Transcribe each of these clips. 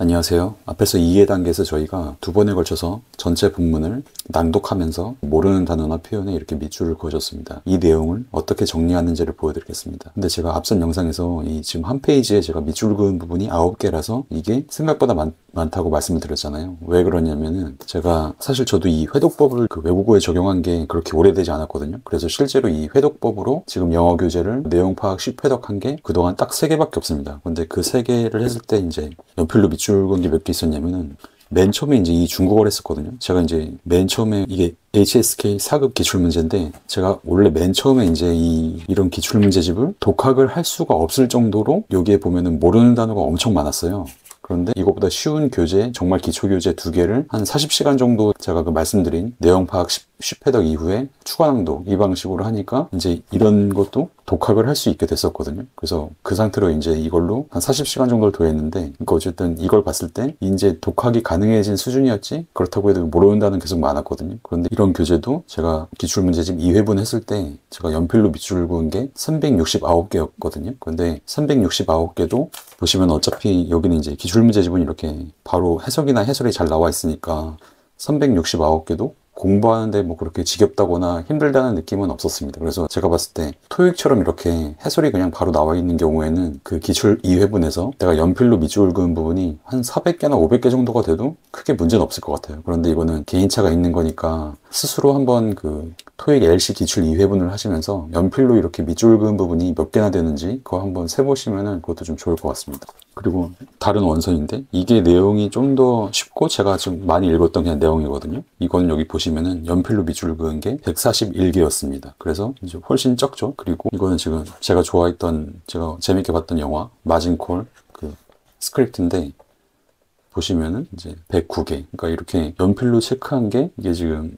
안녕하세요. 앞에서 이해 단계에서 저희가 두 번에 걸쳐서 전체 본문을 낭독하면서 모르는 단어나 표현에 이렇게 밑줄을 그어줬습니다. 이 내용을 어떻게 정리하는지를 보여드리겠습니다. 근데 제가 앞선 영상에서 지금 한 페이지에 제가 밑줄 그은 부분이 9개라서 이게 생각보다 많다고 말씀을 드렸잖아요. 왜 그러냐면은 제가 사실 저도 이 회독법을 외국어에 적용한 게 그렇게 오래되지 않았거든요. 그래서 실제로 이 회독법으로 지금 영어 교재를 내용 파악 10회독한 게 그동안 딱 3개밖에 없습니다. 근데 그 3개를 했을 때 이제 연필로 밑줄 그은 게 몇 개 있었냐면은 맨 처음에 이제 이 중국어를 했었거든요. 제가 이제 맨 처음에 이게 HSK 4급 기출문제인데 제가 원래 맨 처음에 이제 이런 기출문제집을 독학을 할 수가 없을 정도로 여기에 보면은 모르는 단어가 엄청 많았어요. 그런데 이것보다 쉬운 교재, 정말 기초 교재 2개를 한 40시간 정도 제가 말씀드린 내용 파악 10회독 이후에 추가 낭독 이 방식으로 하니까 이제 이런 것도 독학을 할 수 있게 됐었거든요. 그래서 그 상태로 이제 이걸로 한 40시간 정도를 더했는데, 그러니까 어쨌든 이걸 봤을 때 이제 독학이 가능해진 수준이었지, 그렇다고 해도 모르는 단어는 계속 많았거든요. 그런데 이런 교재도 제가 기출문제집 2회분 했을 때 제가 연필로 밑줄 그은 게 369개였거든요. 그런데 369개도 보시면 어차피 여기는 이제 기출문제집은 이렇게 바로 해석이나 해설이 잘 나와 있으니까 369개도 공부하는데 뭐 그렇게 지겹다거나 힘들다는 느낌은 없었습니다. 그래서 제가 봤을 때 토익처럼 이렇게 해설이 그냥 바로 나와 있는 경우에는 그 기출 2회분에서 내가 연필로 밑줄 그은 부분이 한 400개나 500개 정도가 돼도 크게 문제는 없을 것 같아요. 그런데 이거는 개인차가 있는 거니까 스스로 한번 그 토익 LC 기출 2회분을 하시면서 연필로 이렇게 밑줄 그은 부분이 몇 개나 되는지 그거 한번 세보시면은 그것도 좀 좋을 것 같습니다. 그리고 다른 원서인데 이게 내용이 좀 더 쉽고 제가 좀 많이 읽었던 그냥 내용이거든요. 이거는 여기 보시면은 연필로 밑줄 그은 게 141개였습니다. 그래서 이제 훨씬 적죠. 그리고 이거는 지금 제가 좋아했던, 제가 재밌게 봤던 영화 마진콜 그 스크립트인데 보시면은 이제 109개. 그러니까 이렇게 연필로 체크한 게 이게 지금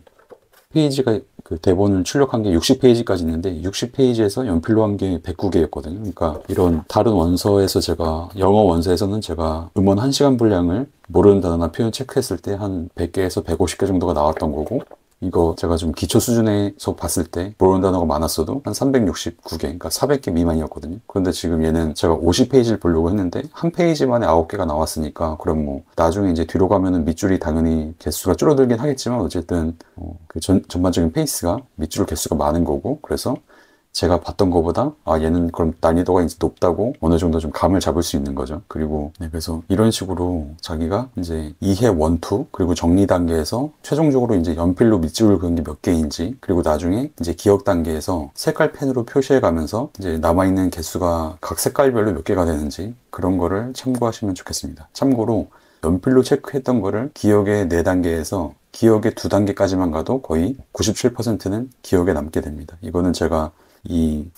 페이지가 그 대본을 출력한 게 60페이지까지 있는데 60페이지에서 연필로 한 게 109개였거든요. 그러니까 이런 다른 원서에서 제가 영어 원서에서는 제가 음원 1시간 분량을 모르는 단어나 표현 체크했을 때 한 100개에서 150개 정도가 나왔던 거고, 이거 제가 좀 기초 수준에서 봤을 때 모르는 단어가 많았어도 한 369개, 그러니까 400개 미만이었거든요. 그런데 지금 얘는 제가 50페이지를 보려고 했는데 한 페이지만에 9개가 나왔으니까 그럼 뭐 나중에 이제 뒤로 가면은 밑줄이 당연히 개수가 줄어들긴 하겠지만 어쨌든 그 전반적인 페이스가 밑줄 개수가 많은 거고, 그래서 제가 봤던 것보다 얘는 그럼 난이도가 이제 높다고 어느 정도 좀 감을 잡을 수 있는 거죠. 그리고 그래서 이런 식으로 자기가 이제 이해 원투 그리고 정리 단계에서 최종적으로 이제 연필로 밑줄을 그은 게 몇 개인지, 그리고 나중에 이제 기억 단계에서 색깔 펜으로 표시해 가면서 이제 남아있는 개수가 각 색깔별로 몇 개가 되는지 그런 거를 참고하시면 좋겠습니다. 참고로 연필로 체크했던 거를 기억의 4단계에서 기억의 2단계까지만 가도 거의 97%는 기억에 남게 됩니다. 이거는 제가 이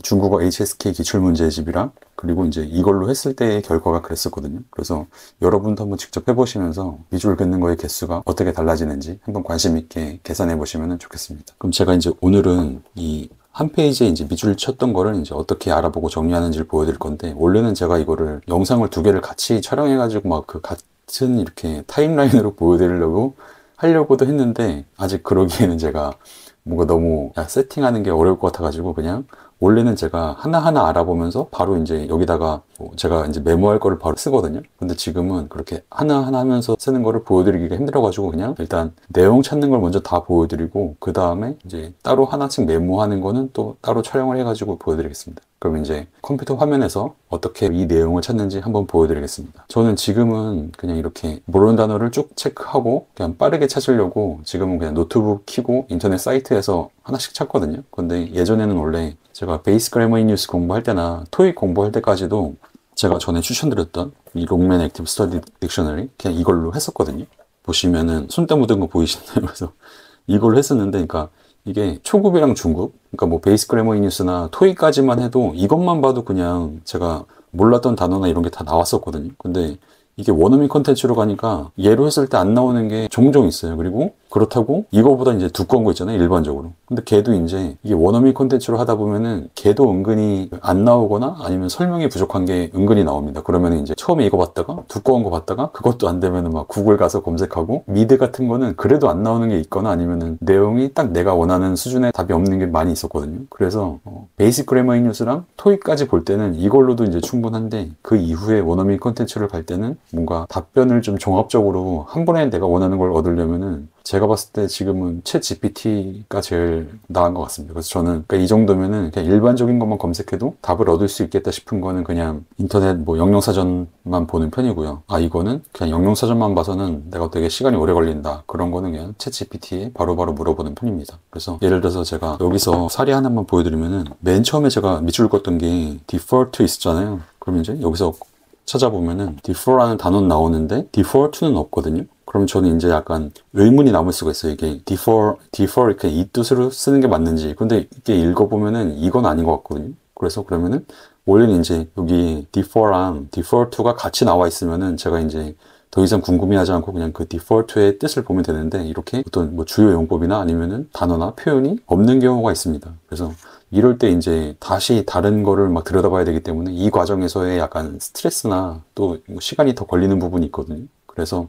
중국어 HSK 기출문제집이랑 그리고 이제 이걸로 했을 때의 결과가 그랬었거든요. 그래서 여러분도 한번 직접 해보시면서 밑줄 긋는 거의 개수가 어떻게 달라지는지 한번 관심 있게 계산해 보시면 좋겠습니다. 그럼 제가 이제 오늘은 이 한 페이지에 이제 밑줄 쳤던 거를 이제 어떻게 알아보고 정리하는지를 보여드릴 건데, 원래는 제가 이거를 영상을 2개를 같이 촬영해가지고 막 그 같은 이렇게 타임라인으로 보여드리려고 하려고도 했는데 아직 그러기에는 제가 뭔가 너무 세팅하는 게 어려울 것 같아가지고 그냥 원래는 제가 하나하나 알아보면서 바로 이제 여기다가 제가 이제 메모할 거를 바로 쓰거든요. 근데 지금은 그렇게 하나하나 하면서 쓰는 거를 보여드리기가 힘들어가지고 그냥 일단 내용 찾는 걸 먼저 다 보여드리고 그 다음에 이제 따로 하나씩 메모하는 거는 또 따로 촬영을 해가지고 보여드리겠습니다. 그럼 이제 컴퓨터 화면에서 어떻게 이 내용을 찾는지 한번 보여드리겠습니다. 저는 지금은 그냥 이렇게 모르는 단어를 쭉 체크하고 그냥 빠르게 찾으려고 지금은 그냥 노트북 켜고 인터넷 사이트에서 하나씩 찾거든요. 근데 예전에는 원래 제가 베이스 그래머 인 뉴스 공부할 때나 토익 공부할 때까지도 제가 전에 추천드렸던 이 롱맨 액티브 스터디 딕셔너리 그냥 이걸로 했었거든요. 보시면은 손때 묻은 거 보이시나요? 그래서 이걸로 했었는데, 그러니까 이게 초급이랑 중급, 그러니까 뭐 베이스 그래머 인 뉴스나 토익까지만 해도 이것만 봐도 그냥 제가 몰랐던 단어나 이런 게 다 나왔었거든요. 근데 이게 원어민 컨텐츠로 가니까 얘로 했을 때 안 나오는 게 종종 있어요. 그리고 그렇다고 이거보다 이제 두꺼운 거 있잖아요, 일반적으로. 근데 걔도 이제 이게 원어민 콘텐츠로 하다 보면은 걔도 은근히 안 나오거나 아니면 설명이 부족한 게 은근히 나옵니다. 그러면 이제 처음에 이거 봤다가 두꺼운 거 봤다가 그것도 안 되면은 막 구글 가서 검색하고, 미드 같은 거는 그래도 안 나오는 게 있거나 아니면은 내용이 딱 내가 원하는 수준의 답이 없는 게 많이 있었거든요. 그래서 베이직 그래머 잉글리시랑 토익까지 볼 때는 이걸로도 이제 충분한데, 그 이후에 원어민 콘텐츠를 갈 때는 뭔가 답변을 좀 종합적으로 한 번에 내가 원하는 걸 얻으려면은, 제가 봤을 때 지금은 챗 GPT가 제일 나은 것 같습니다. 그래서 저는 그러니까 이 정도면은 그냥 일반적인 것만 검색해도 답을 얻을 수 있겠다 싶은 거는 그냥 인터넷 뭐 영영사전만 보는 편이고요. 아, 이거는 그냥 영영사전만 봐서는 내가 되게 시간이 오래 걸린다, 그런 거는 그냥 챗 GPT에 바로바로 물어보는 편입니다. 그래서 예를 들어서 제가 여기서 사례 하나만 보여드리면은, 맨 처음에 제가 밑줄 껐던 게 default 있었잖아요. 그럼 이제 여기서 찾아보면은 default라는 단어는 나오는데 default는 없거든요. 그럼 저는 이제 약간 의문이 남을 수가 있어요. 이게 default 이렇게 이 뜻으로 쓰는 게 맞는지. 근데 이게 읽어보면은 이건 아닌 것 같거든요. 그래서 그러면은 원래는 이제 여기 default랑 default가 같이 나와 있으면은 제가 이제 더 이상 궁금해하지 않고 그냥 그 default의 뜻을 보면 되는데, 이렇게 어떤 뭐 주요 용법이나 아니면은 단어나 표현이 없는 경우가 있습니다. 그래서 이럴 때 이제 다시 다른 거를 막 들여다봐야 되기 때문에 이 과정에서의 약간 스트레스나 또 시간이 더 걸리는 부분이 있거든요. 그래서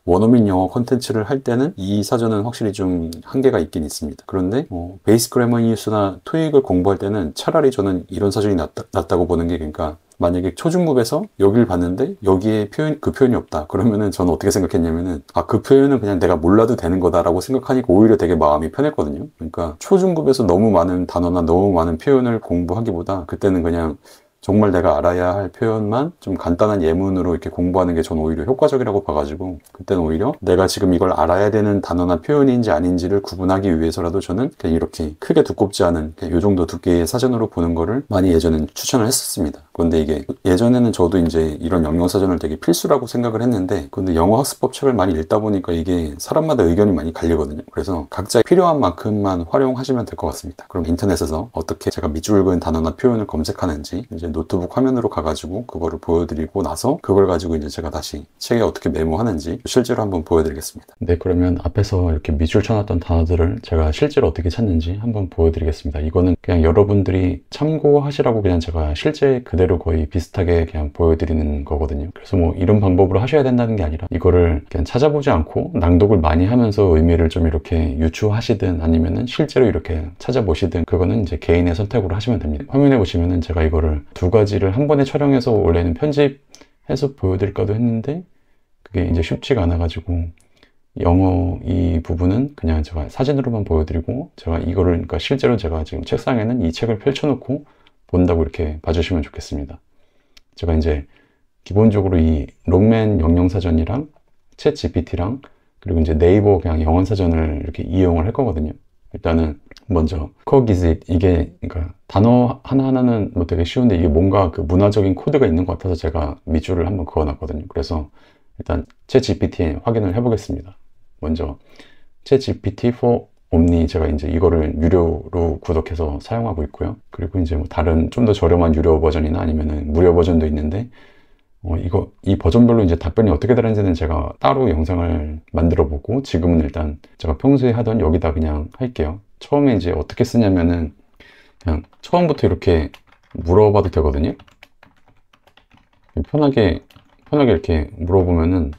원어민 영어 콘텐츠를 할 때는 이 사전은 확실히 좀 한계가 있긴 있습니다. 그런데 베이직 그래머 잉글리시나 토익을 공부할 때는 차라리 저는 이런 사전이 낫다고 보는 게, 그러니까 만약에 초중급에서 여기를 봤는데 여기에 그 표현이 없다, 그러면은 저는 어떻게 생각했냐면은, 아, 그 표현은 그냥 내가 몰라도 되는 거다라고 생각하니까 오히려 되게 마음이 편했거든요. 그러니까 초중급에서 너무 많은 단어나 너무 많은 표현을 공부하기보다 그때는 그냥 정말 내가 알아야 할 표현만 좀 간단한 예문으로 이렇게 공부하는 게 저는 오히려 효과적이라고 봐가지고, 그때는 오히려 내가 지금 이걸 알아야 되는 단어나 표현인지 아닌지를 구분하기 위해서라도 저는 그냥 이렇게 크게 두껍지 않은 이 정도 두께의 사전으로 보는 거를 많이 예전엔 추천을 했었습니다. 그런데 이게 예전에는 저도 이제 이런 영영사전을 되게 필수라고 생각을 했는데, 근데 영어 학습법 책을 많이 읽다 보니까 이게 사람마다 의견이 많이 갈리거든요. 그래서 각자 필요한 만큼만 활용하시면 될 것 같습니다. 그럼 인터넷에서 어떻게 제가 밑줄 그은 단어나 표현을 검색하는지 이제 노트북 화면으로 가가지고 그거를 보여드리고 나서, 그걸 가지고 이제 제가 다시 책에 어떻게 메모하는지 실제로 한번 보여드리겠습니다. 네, 그러면 앞에서 이렇게 밑줄 쳐놨던 단어들을 제가 실제로 어떻게 찾는지 한번 보여드리겠습니다. 이거는 그냥 여러분들이 참고하시라고 그냥 제가 실제 그대로 거의 비슷하게 그냥 보여드리는 거거든요. 그래서 뭐 이런 방법으로 하셔야 된다는 게 아니라, 이거를 그냥 찾아보지 않고 낭독을 많이 하면서 의미를 좀 이렇게 유추하시든 아니면은 실제로 이렇게 찾아보시든, 그거는 이제 개인의 선택으로 하시면 됩니다. 화면에 보시면은 제가 이거를 두 가지를 한 번에 촬영해서 원래는 편집해서 보여드릴까도 했는데 그게 이제 쉽지가 않아가지고, 영어 이 부분은 그냥 제가 사진으로만 보여드리고, 제가 이거를 그러니까 실제로 제가 지금 책상에는 이 책을 펼쳐놓고 본다고 이렇게 봐주시면 좋겠습니다. 제가 이제 기본적으로 이 롱맨 영영사전이랑 챗 GPT랑 그리고 이제 네이버 그냥 영어사전을 이렇게 이용을 할 거거든요. 일단은 먼저 cogisit, 이게 그러니까 단어 하나하나는 뭐 되게 쉬운데 이게 뭔가 그 문화적인 코드가 있는 것 같아서 제가 밑줄을 한번 그어놨거든요. 그래서 일단 챗 GPT에 확인을 해보겠습니다. 먼저 챗 GPT for 옴니, 제가 이제 이거를 유료로 구독해서 사용하고 있고요. 그리고 이제 뭐 다른 좀 더 저렴한 유료 버전이나 아니면은 무료 버전도 있는데, 이 버전별로 이제 답변이 어떻게 다른지는 제가 따로 영상을 만들어 보고, 지금은 일단 제가 평소에 하던 여기다 그냥 할게요. 처음에 이제 어떻게 쓰냐면은 그냥 처음부터 이렇게 물어봐도 되거든요. 편하게 이렇게 물어보면은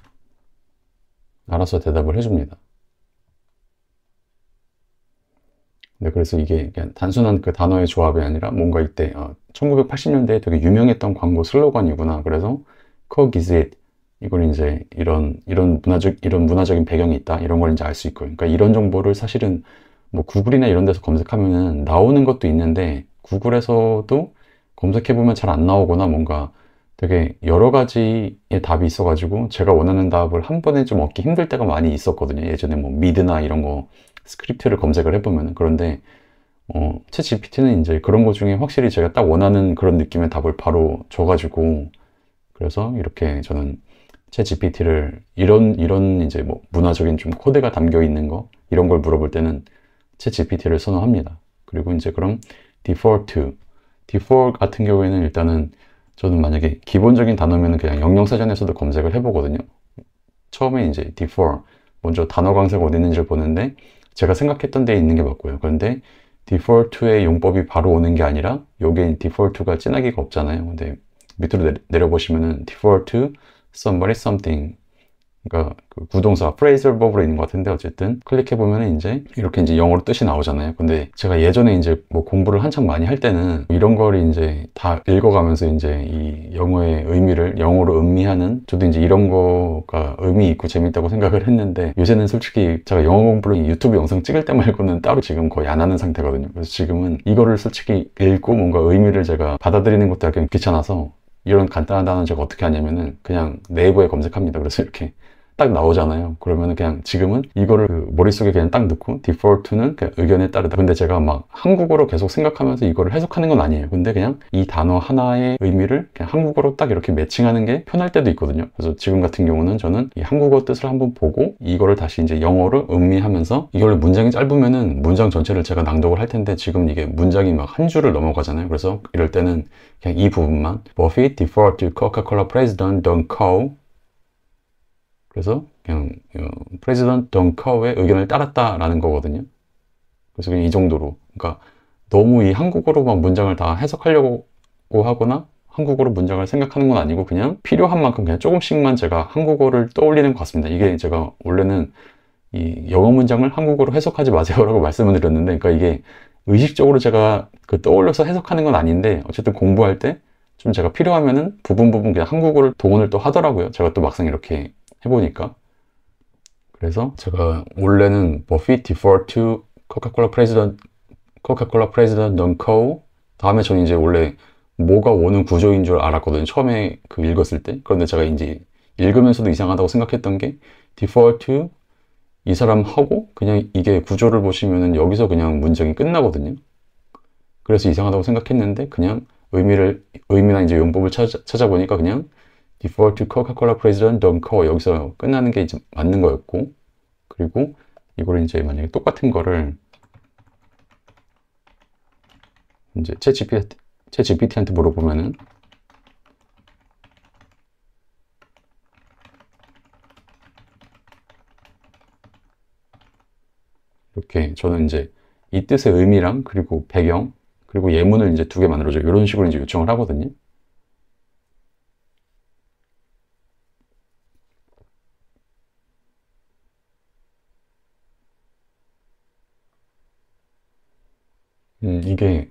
알아서 대답을 해줍니다. 네, 그래서 이게 그냥 단순한 그 단어의 조합이 아니라 뭔가 이때 1980년대에 되게 유명했던 광고 슬로건이구나. 그래서 cogisit, 이걸 이제 이런 문화적인 배경이 있다, 이런 걸 이제 알 수 있고요. 그러니까 이런 정보를 사실은 뭐 구글이나 이런 데서 검색하면은 나오는 것도 있는데, 구글에서도 검색해보면 잘 안 나오거나 뭔가 되게 여러 가지의 답이 있어가지고 제가 원하는 답을 한 번에 좀 얻기 힘들 때가 많이 있었거든요. 예전에 뭐 미드나 이런 거 스크립트를 검색을 해보면. 그런데 챗 GPT는 이제 그런 것 중에 확실히 제가 딱 원하는 그런 느낌의 답을 바로 줘가지고, 그래서 이렇게 저는 챗 GPT를 이런 이제 뭐 문화적인 좀 코드가 담겨 있는 거, 이런 걸 물어볼 때는 챗 GPT를 선호합니다. 그리고 이제 그럼 default 같은 경우에는 일단은 저는 만약에 기본적인 단어면은 그냥 영영사전에서도 검색을 해보거든요. 처음에 이제 먼저 단어 강세가 어디 있는지를 보는데 제가 생각했던 데에 있는 게 맞고요. 그런데 디폴트의 용법이 바로 오는 게 아니라 여기엔 디폴트가 진하기가 없잖아요. 근데 밑으로 내려보시면은 디폴트 somebody something, 그러니까 그 구동사 phrasal verb로 있는 것 같은데 어쨌든 클릭해 보면은 이제 이렇게 이제 영어로 뜻이 나오잖아요. 근데 제가 예전에 이제 뭐 공부를 한참 많이 할 때는 이런 거를 이제 다 읽어가면서 이제 이 영어의 의미를 영어로 음미하는, 저도 이제 이런 거가 의미 있고 재밌다고 생각을 했는데 요새는 솔직히 제가 영어 공부를 유튜브 영상 찍을 때 말고는 따로 지금 거의 안 하는 상태거든요. 그래서 지금은 이거를 솔직히 읽고 뭔가 의미를 제가 받아들이는 것도 약간 귀찮아서 이런 간단한 단어는 제가 어떻게 하냐면은 그냥 네이버에 검색합니다. 그래서 이렇게 딱 나오잖아요. 그러면은 그냥 지금은 이거를 그 머릿속에 그냥 딱 넣고 디폴트는 그냥 의견에 따르다. 근데 제가 막 한국어로 계속 생각하면서 이거를 해석하는 건 아니에요. 근데 그냥 이 단어 하나의 의미를 그냥 한국어로 딱 이렇게 매칭하는 게 편할 때도 있거든요. 그래서 지금 같은 경우는 저는 이 한국어 뜻을 한번 보고 이거를 다시 이제 영어로 음미하면서, 이걸 문장이 짧으면은 문장 전체를 제가 낭독을 할 텐데 지금 이게 문장이 막 한 줄을 넘어가잖아요. 그래서 이럴 때는 그냥 이 부분만 Buffy default to Coca-Cola President Don Cow, 그래서 그냥 프레지던트 덩커의 의견을 따랐다라는 거거든요. 그래서 그냥 이 정도로, 그러니까 너무 이 한국어로 막 문장을 다 해석하려고 하거나 한국어로 문장을 생각하는 건 아니고 그냥 필요한 만큼 그냥 조금씩만 제가 한국어를 떠올리는 것 같습니다. 이게 제가 원래는 이 영어 문장을 한국어로 해석하지 마세요라고 말씀을 드렸는데, 그러니까 이게 의식적으로 제가 그 떠올려서 해석하는 건 아닌데 어쨌든 공부할 때 좀 제가 필요하면은 부분 그냥 한국어를 동원을 또 하더라고요. 제가 또 막상 이렇게 해보니까. 그래서 제가 원래는 버피 디폴트 to 코카콜라 프레지던트 넌코 다음에 저는 이제 원래 뭐가 오는 구조인 줄 알았거든요. 처음에 그 읽었을 때. 그런데 제가 이제 읽으면서도 이상하다고 생각했던 게 디폴트 이 사람 하고 그냥 이게 구조를 보시면은 여기서 그냥 문장이 끝나거든요. 그래서 이상하다고 생각했는데 그냥 의미나 이제 용법을 찾아보니까 그냥 디폴트 코카콜라 프레지던트 덩커 여기서 끝나는 게 이제 맞는 거였고, 그리고 이걸 이제 만약에 똑같은 거를 이제 챗GPT한테 물어보면은 이렇게 저는 이제 이 뜻의 의미랑 그리고 배경 그리고 예문을 이제 두 개 만들어줘, 이런 식으로 이제 요청을 하거든요. 이게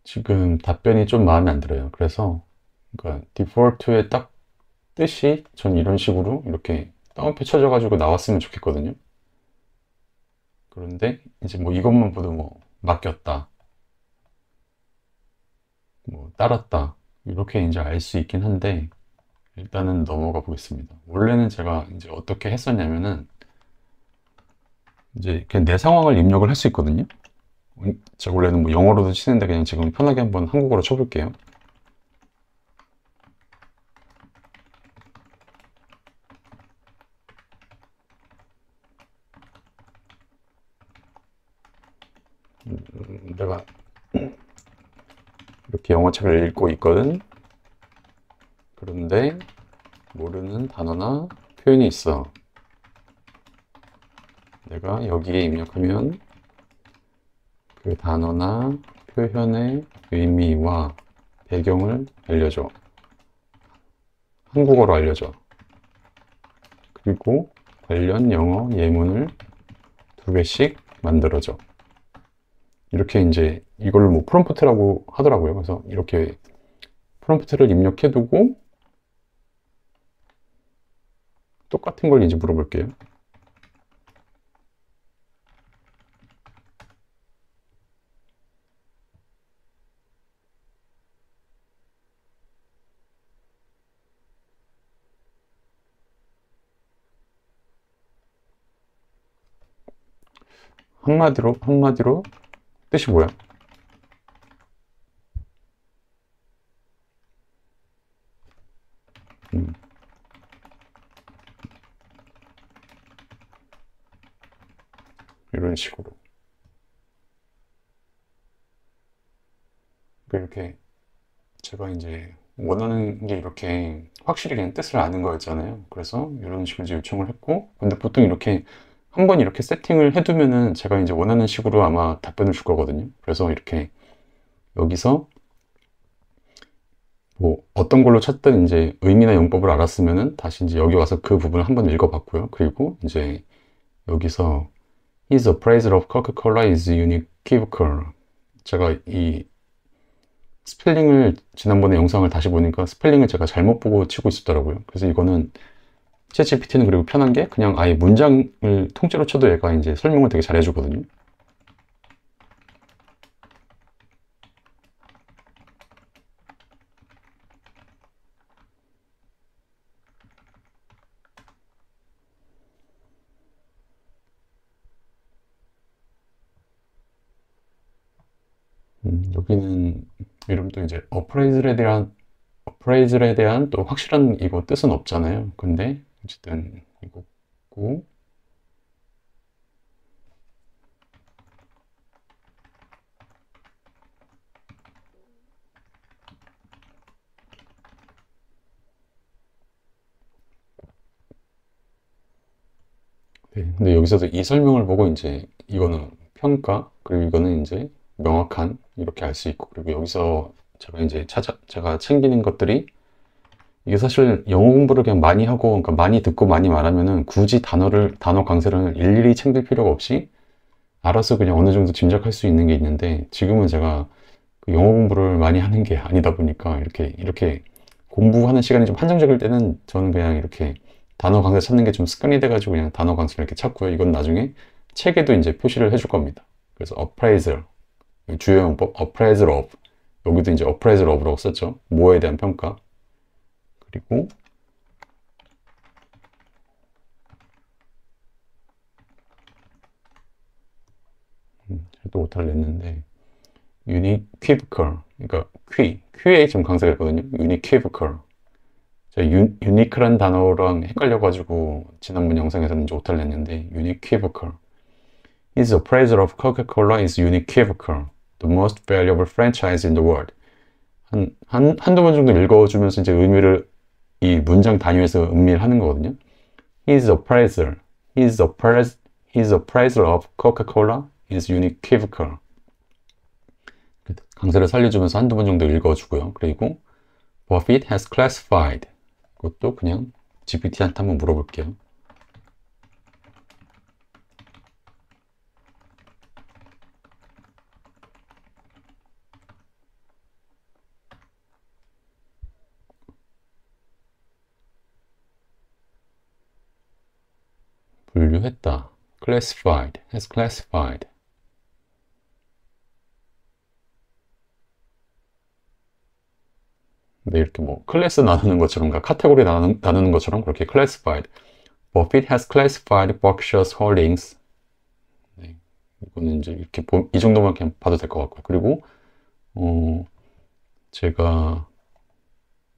지금 답변이 좀 마음에 안 들어요. 그래서 그러니까 디폴트의 딱 뜻이 전 이런 식으로 이렇게 다운표 쳐져가지고 나왔으면 좋겠거든요. 그런데 이제 뭐 이것만 봐도 뭐 맡겼다, 뭐 따랐다 이렇게 이제 알 수 있긴 한데 일단은 넘어가 보겠습니다. 원래는 제가 이제 어떻게 했었냐면은 이제 그냥 내 상황을 입력을 할 수 있거든요. 제가 원래는 뭐 영어로도 치는데 그냥 지금 편하게 한번 한국어로 쳐볼게요. 내가 이렇게 영어책을 읽고 있거든. 그런데 모르는 단어나 표현이 있어. 내가 여기에 입력하면 그 단어나 표현의 의미와 배경을 알려줘. 한국어로 알려줘. 그리고 관련 영어 예문을 두 개씩 만들어줘. 이렇게 이제 이걸 뭐 프롬프트라고 하더라고요. 그래서 이렇게 프롬프트를 입력해두고 똑같은 걸 이제 물어볼게요. 한마디로 뜻이 뭐야? 음, 이런 식으로. 이렇게 제가 이제 원하는 게 이렇게 확실히 그냥 뜻을 아는 거였잖아요. 그래서 이런 식으로 이제 요청을 했고, 근데 보통 이렇게 한번 이렇게 세팅을 해두면은 제가 이제 원하는 식으로 아마 답변을 줄 거거든요. 그래서 이렇게 여기서 뭐 어떤 걸로 찾든 이제 의미나 용법을 알았으면은 다시 이제 여기 와서 그 부분을 한번 읽어봤고요. 그리고 이제 여기서 His appraisal of Coca-Cola is unequivocal. 제가 이 스펠링을 지난번에 영상을 다시 보니까 스펠링을 제가 잘못 보고 치고 있었더라고요. 그래서 이거는 챗GPT는 그리고 편한 게 그냥 아예 문장을 통째로 쳐도 얘가 이제 설명을 되게 잘 해주거든요. 여기는 이름도 이제 어프레이즐에 대한 또 확실한 이거 뜻은 없잖아요. 근데 어쨌든 이거고 네, 근데 여기서도 이 설명을 보고 이제 이거는 평가 그리고 이거는 이제 명확한 이렇게 알 수 있고 그리고 여기서 제가 이제 제가 챙기는 것들이 이게 사실 영어 공부를 그냥 많이 하고 그러니까 많이 듣고 많이 말하면은 굳이 단어 강세를 일일이 챙길 필요가 없이 알아서 그냥 어느 정도 짐작할 수 있는 게 있는데 지금은 제가 그 영어 공부를 많이 하는 게 아니다 보니까 이렇게 공부하는 시간이 좀 한정적일 때는 저는 그냥 이렇게 단어 강세 찾는 게 좀 습관이 돼가지고 그냥 단어 강세를 이렇게 찾고요. 이건 나중에 책에도 이제 표시를 해줄 겁니다. 그래서 appraisal 주요 용법 appraisal of 여기도 이제 appraisal of라고 썼죠. 뭐에 대한 평가 그리고 또 오타를 냈는데 unequivocal 그러니까 Q에 지금 강세가 있거든요. unequivocal 제가 유니크란 단어랑 헷갈려가지고 지난번 영상에서는 이제 오타를 냈는데 unequivocal His appraisal of Coca-Cola is unequivocal the most valuable franchise in the world 한두 번 정도 읽어주면서 이제 의미를 이 문장 단위에서 음미를 하는 거거든요. His appraisal His appraisal of Coca-Cola is unequivocal 강세를 살려주면서 한두 번 정도 읽어주고요. 그리고 Buffett has classified 그것도 그냥 GPT한테 한번 물어볼게요. 분류했다. classified, has classified. 근데 이렇게 뭐 클래스 나누는 것처럼, 카테고리 나누는 것처럼 그렇게 classified. Buffett has classified Berkshire's holdings. 네, 이거는 이제 이렇게 이 정도만 그냥 봐도 될 것 같고요. 그리고 제가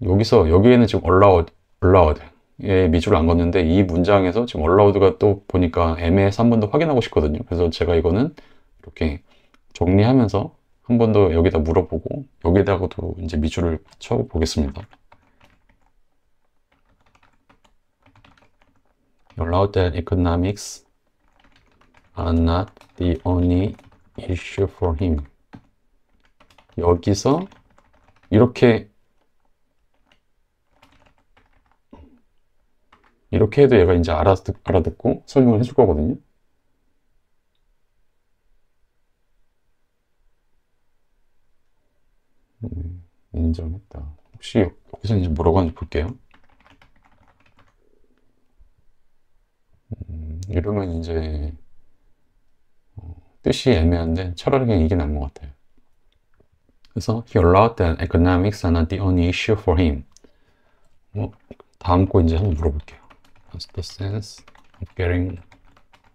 여기에는 지금 allowed에 미주를 안 걷는데 이 문장에서 지금 allowed가 또 보니까 애매해서 한 번 더 확인하고 싶거든요. 그래서 제가 이거는 이렇게 정리하면서 한 번 더 여기다 물어보고 여기다가도 이제 미주를 쳐 보겠습니다. Allowed that economics are not the only issue for him. 여기서 이렇게 해도 얘가 이제 알아듣고 설명을 해줄 거거든요. 인정했다. 혹시 여기서 이제 뭐라고 하는지 볼게요. 이러면 이제 뜻이 애매한데 차라리 그냥 이게 나은 것 같아요. 그래서 he allowed that economics are not the only issue for him. 다음 거 이제 한번 물어볼게요. What's the sense of getting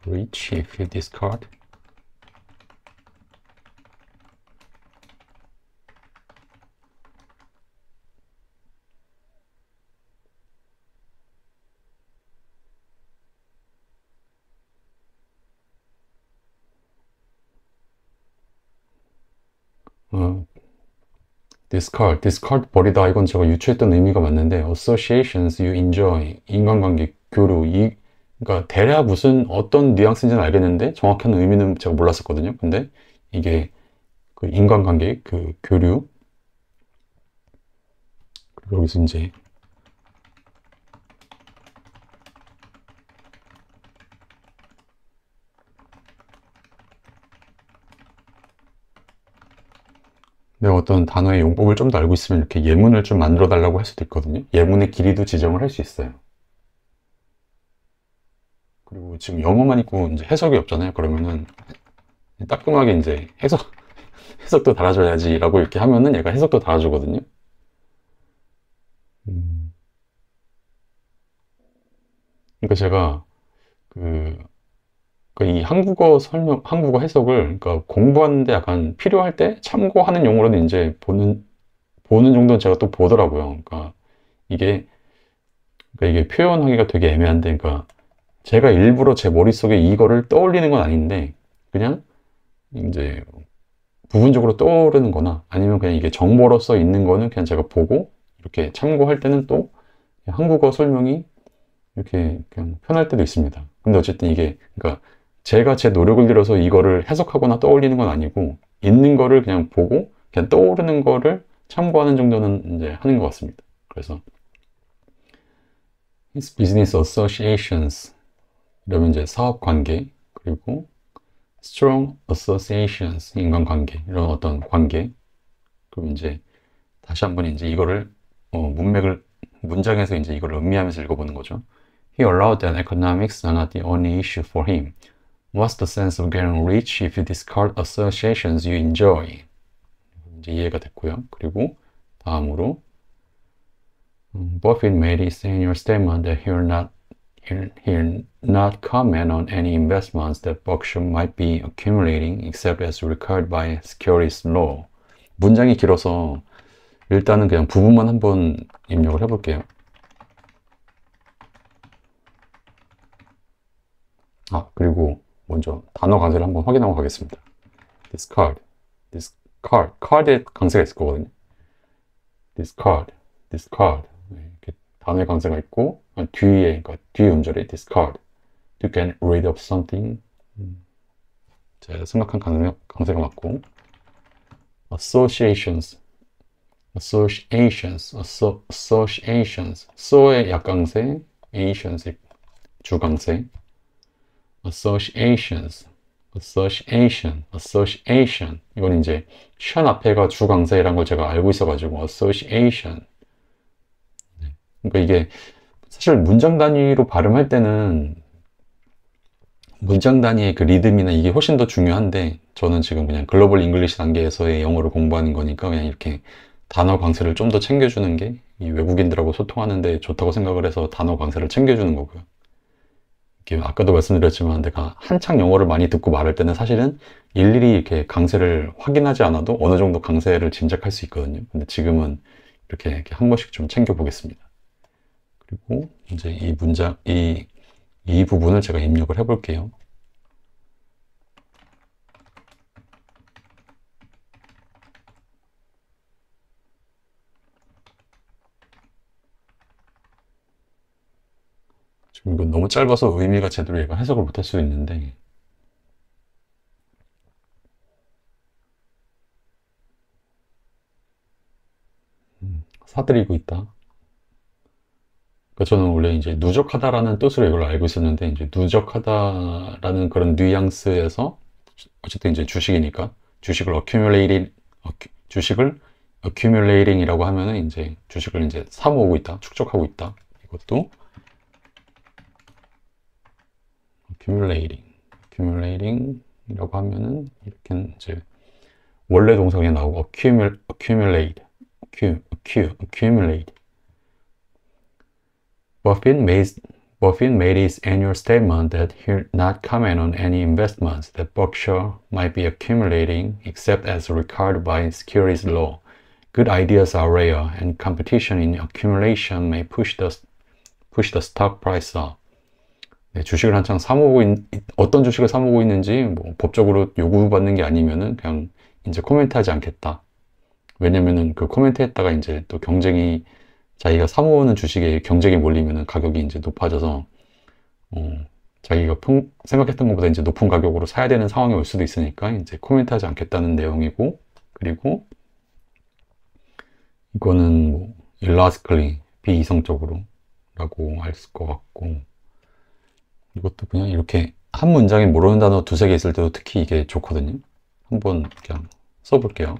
rich if you discard? discard 버리다. 이건 제가 유추했던 의미가 맞는데, associations you enjoy. 인간관계, 교류. 그러니까 대략 무슨 어떤 뉘앙스인지는 알겠는데 정확한 의미는 제가 몰랐었거든요. 근데 이게 그 인간관계, 그 교류. 그리고 여기서 이제 내가 어떤 단어의 용법을 좀 더 알고 있으면 이렇게 예문을 좀 만들어 달라고 할 수도 있거든요. 예문의 길이도 지정을 할 수 있어요. 그리고 지금 영어만 있고 이제 해석이 없잖아요. 그러면은 따끔하게 이제 해석도 달아줘야지라고 이렇게 하면은 얘가 해석도 달아주거든요. 그러니까 제가 그, 이 한국어 해석을 그러니까 공부하는데 약간 필요할 때 참고하는 용어로는 이제 보는 정도는 제가 또 보더라고요. 그러니까 이게 이게 표현하기가 되게 애매한데, 그러니까 제가 일부러 제 머릿속에 이거를 떠올리는 건 아닌데 그냥 이제 부분적으로 떠오르는 거나 아니면 그냥 이게 정보로서 있는 거는 그냥 제가 보고 이렇게 참고할 때는 또 한국어 설명이 이렇게 그냥 편할 때도 있습니다. 근데 어쨌든 이게 그러니까 제가 제 노력을 들여서 이거를 해석하거나 떠올리는 건 아니고 있는 거를 그냥 보고 그냥 떠오르는 거를 참고하는 정도는 이제 하는 것 같습니다. 그래서 His business associations 이러면 이제 사업 관계, 그리고 strong associations 인간관계, 이런 어떤 관계. 그럼 이제 다시 한번 이제 이거를 문장에서 이제 이걸 음미하면서 읽어보는 거죠. He allowed that economics are not the only issue for him. What's the sense of getting rich if you discard associations you enjoy? 이제 이해가 됐고요. 그리고 다음으로 Buffett made his annual statement that he'll not comment on any investments that Berkshire might be accumulating except as required by securities law. 문장이 길어서 일단은 그냥 부분만 한번 입력을 해볼게요. 그리고 먼저 단어 강세를 한번 확인하고 가겠습니다. discard, card에 강세가 있을 거거든요. discard. 이렇게 단어의 강세가 있고 그러니까 뒤 음절에 discard, to get rid of something. 제가 생각한 강세가 맞고 associations, so의 약강세, asions의 주강세. association. 이건 이제 션 앞에가 주강세라는 걸 제가 알고 있어가지고 association. 그러니까 이게 사실 문장 단위로 발음할 때는 문장 단위의 그 리듬이나 이게 훨씬 더 중요한데 저는 지금 그냥 글로벌 잉글리시 단계에서의 영어를 공부하는 거니까 그냥 이렇게 단어 강세를 좀 더 챙겨주는 게 이 외국인들하고 소통하는데 좋다고 생각을 해서 단어 강세를 챙겨주는 거고요. 아까도 말씀드렸지만 내가 한창 영어를 많이 듣고 말할 때는 사실은 일일이 이렇게 강세를 확인하지 않아도 어느 정도 강세를 짐작할 수 있거든요. 근데 지금은 이렇게 한 번씩 좀 챙겨 보겠습니다. 그리고 이제 이 부분을 제가 입력을 해 볼게요. 지금 이건 너무 짧아서 의미가 제대로 얘가 해석을 못할 수 있는데 사들이고 있다. 그러니까 저는 원래 이제 누적하다라는 뜻으로 이걸 알고 있었는데 이제 누적하다라는 그런 뉘앙스에서 어쨌든 이제 주식이니까 주식을 accumulating이라고 하면은 이제 주식을 이제 사 모으고 있다, 축적하고 있다. 이것도 accumulating이라고 하면은 이렇게 이제 원래 동사가 그냥 나오고 accumulate. Buffett made his annual statement that he'll not comment on any investments that Berkshire might be accumulating except as required by securities law. Good ideas are rare, and competition in accumulation may push the stock price up. 네, 주식을 한창 어떤 주식을 사모으고 있는지 뭐 법적으로 요구받는 게 아니면은 그냥 이제 코멘트하지 않겠다. 왜냐면은 그 코멘트했다가 이제 또 경쟁이 자기가 사모으는 주식에 경쟁이 몰리면은 가격이 이제 높아져서 자기가 생각했던 것보다 이제 높은 가격으로 사야 되는 상황이 올 수도 있으니까 이제 코멘트하지 않겠다는 내용이고, 그리고 이거는 뭐 illogically 비이성적으로 라고 할 것 같고, 이것도 그냥 이렇게 한 문장에 모르는 단어 두세 개 있을 때도 특히 이게 좋거든요. 한번 그냥 써볼게요.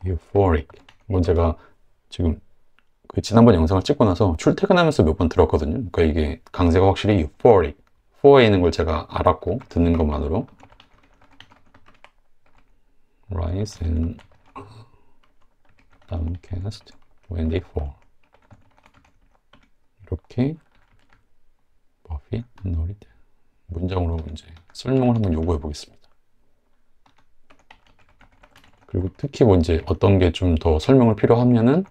euphoric. 이건 제가 지금 그 지난번 영상을 찍고 나서 출퇴근하면서 몇 번 들었거든요. 그러니까 이게 강세가 확실히 euphoric, 4에 있는 걸 제가 알았고 듣는 것만으로 rise and downcast when they fall. 이렇게 Buffett noted 문장으로 이제 설명을 한번 요구해 보겠습니다. 그리고 특히 뭐 이제 어떤 게 좀 더 설명을 필요하면은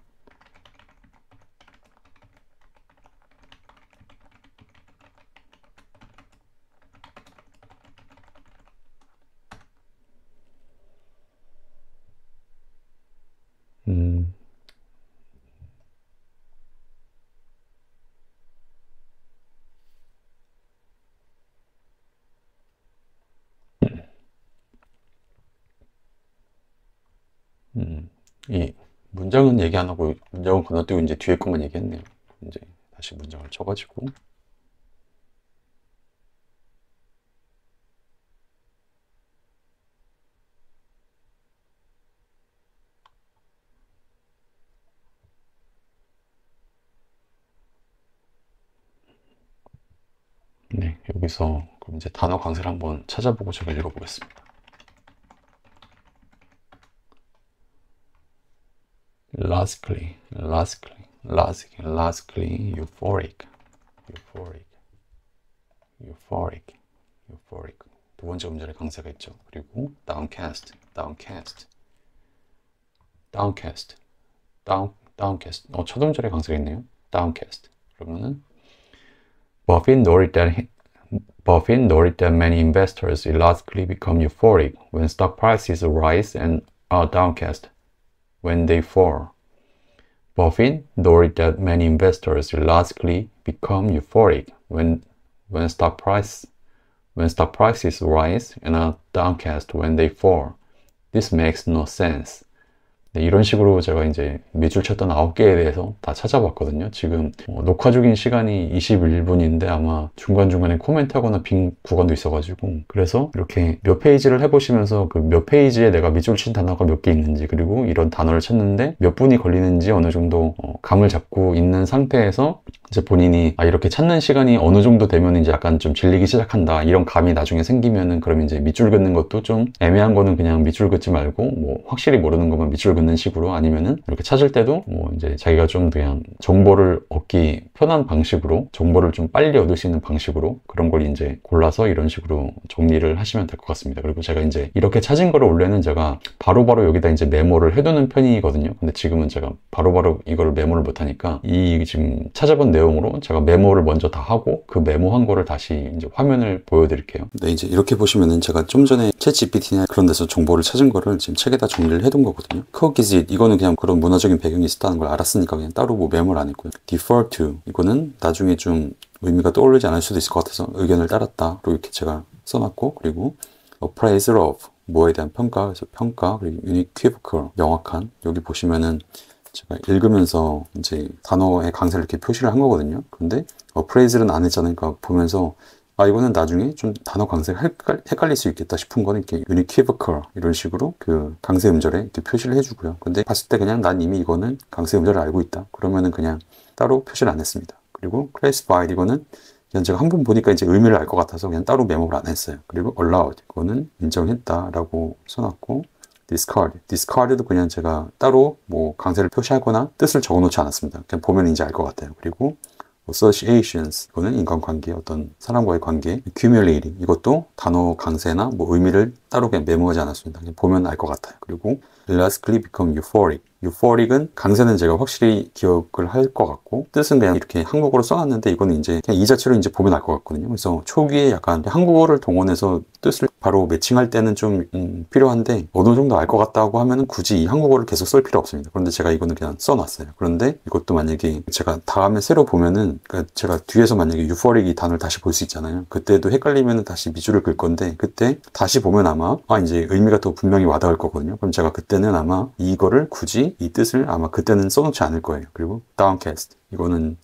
이 문장은 얘기 안 하고 문장은 건너뛰고 이제 뒤에 것만 얘기했네요. 이제 다시 문장을 쳐가지고 네, 여기서 그럼 이제 단어 강세를 한번 찾아보고 제가 읽어보겠습니다. Logically, euphoric. 두 번째 음절에 강세가 있죠. 그리고 downcast. 첫 음절에 강세가 있네요. downcast. 그러면은 Buffett noted that many investors illogically become euphoric when stock prices rise and are downcast when they fall. Buffett noted that many investors illogically become euphoric when stock prices rise and are downcast when they fall. This makes no sense. 네, 이런 식으로 제가 이제 밑줄 쳤던 9개에 대해서 다 찾아봤거든요. 지금 녹화 중인 시간이 21분인데 아마 중간중간에 코멘트하거나 빈 구간도 있어가지고, 그래서 이렇게 몇 페이지를 해보시면서 그 몇 페이지에 내가 밑줄 친 단어가 몇 개 있는지, 그리고 이런 단어를 찾는데 몇 분이 걸리는지 어느 정도 감을 잡고 있는 상태에서 이제 본인이 이렇게 찾는 시간이 어느 정도 되면 이제 약간 좀 질리기 시작한다, 이런 감이 나중에 생기면은 그럼 이제 밑줄 긋는 것도 좀 애매한 거는 그냥 밑줄 긋지 말고 뭐 확실히 모르는 것만 밑줄 긋는 식으로, 아니면은 이렇게 찾을 때도 뭐 이제 자기가 좀 그냥 정보를 얻기 편한 방식으로, 정보를 좀 빨리 얻을 수 있는 방식으로 그런 걸 이제 골라서 이런 식으로 정리를 하시면 될 것 같습니다. 그리고 제가 이제 이렇게 찾은 거를 원래는 제가 바로바로 여기다 이제 메모를 해두는 편이거든요. 근데 지금은 제가 바로바로 이걸 메모를 못하니까 이 지금 찾아본 내용으로 제가 메모를 먼저 다 하고 그 메모한 거를 다시 이제 화면을 보여드릴게요. 네, 이제 이렇게 보시면은 제가 좀 전에 챗GPT나 그런 데서 정보를 찾은 거를 지금 책에다 정리를 해둔 거거든요. Coexist, 이거는 그냥 그런 문화적인 배경이 있었다는 걸 알았으니까 그냥 따로 뭐 메모를 안 했고요. Defer to, 이거는 나중에 좀 의미가 떠오르지 않을 수도 있을 것 같아서 의견을 따랐다, 이렇게 제가 써놨고, 그리고 Appraisal of, 뭐에 대한 평가, 그래서 평가, 그리고 unequivocal, 명확한. 여기 보시면은 제가 읽으면서 이제 단어의 강세를 이렇게 표시를 한 거거든요. 근데 appraisal은 안 했잖아요. 그러니까 보면서 이거는 나중에 좀 단어 강세가 헷갈릴 수 있겠다 싶은 거는 이렇게 unequivocal 이런 식으로 그 강세 음절에 이렇게 표시를 해주고요. 근데 봤을 때 그냥 난 이미 이거는 강세 음절을 알고 있다, 그러면은 그냥 따로 표시를 안 했습니다. 그리고 classified, 이거는 그냥 제가 한 번 보니까 이제 의미를 알 것 같아서 그냥 따로 메모를 안 했어요. 그리고 allowed, 이거는 인정했다라고 써놨고, discard도 그냥 제가 따로 뭐 강세를 표시하거나 뜻을 적어놓지 않았습니다. 그냥 보면 이제 알 것 같아요. 그리고 associations, 이거는 인간관계, 어떤 사람과의 관계. accumulating, 이것도 단어 강세나 뭐 의미를 따로 그냥 메모하지 않았습니다. 그냥 보면 알 것 같아요. 그리고 illogically become euphoric, euphoric은 강세는 제가 확실히 기억을 할 것 같고, 뜻은 그냥 이렇게 한국어로 써놨는데 이거는 이제 그냥 이 자체로 이제 보면 알 것 같거든요. 그래서 초기에 약간 한국어를 동원해서 뜻을 바로 매칭할 때는 좀 필요한데, 어느 정도 알 것 같다고 하면은 굳이 이 한국어를 계속 쓸 필요 없습니다. 그런데 제가 이거는 그냥 써놨어요. 그런데 이것도 만약에 제가 다음에 새로 보면은, 그러니까 제가 뒤에서 만약에 euphoric 이 단어를 다시 볼 수 있잖아요. 그때도 헷갈리면은 다시 밑줄을 긁 건데, 그때 다시 보면 아마 이제 의미가 더 분명히 와닿을 거거든요. 그럼 제가 그때는 아마 이거를 굳이 이 뜻을 아마 그때는 써놓지 않을 거예요. 그리고 downcast, 이거는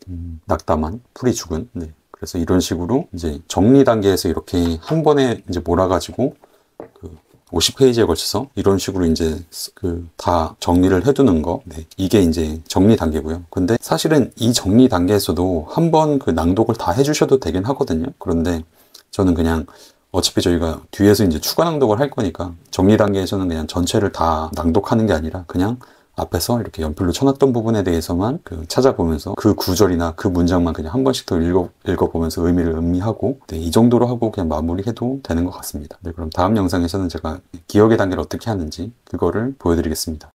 낙담한, 풀이 죽은. 네. 그래서 이런 식으로 이제 정리 단계에서 이렇게 한 번에 이제 몰아가지고 그 50페이지에 걸쳐서 이런 식으로 이제 그 다 정리를 해두는 거. 네. 이게 이제 정리 단계고요. 근데 사실은 이 정리 단계에서도 한 번 그 낭독을 다 해주셔도 되긴 하거든요. 그런데 저는 그냥 어차피 저희가 뒤에서 이제 추가 낭독을 할 거니까 정리 단계에서는 그냥 전체를 다 낭독하는 게 아니라 그냥 앞에서 이렇게 연필로 쳐놨던 부분에 대해서만 그 찾아보면서 그 구절이나 그 문장만 그냥 한 번씩 더 읽어보면서 의미를 음미하고, 네, 이 정도로 하고 그냥 마무리해도 되는 것 같습니다. 네, 그럼 다음 영상에서는 제가 기억의 단계를 어떻게 하는지 그거를 보여드리겠습니다.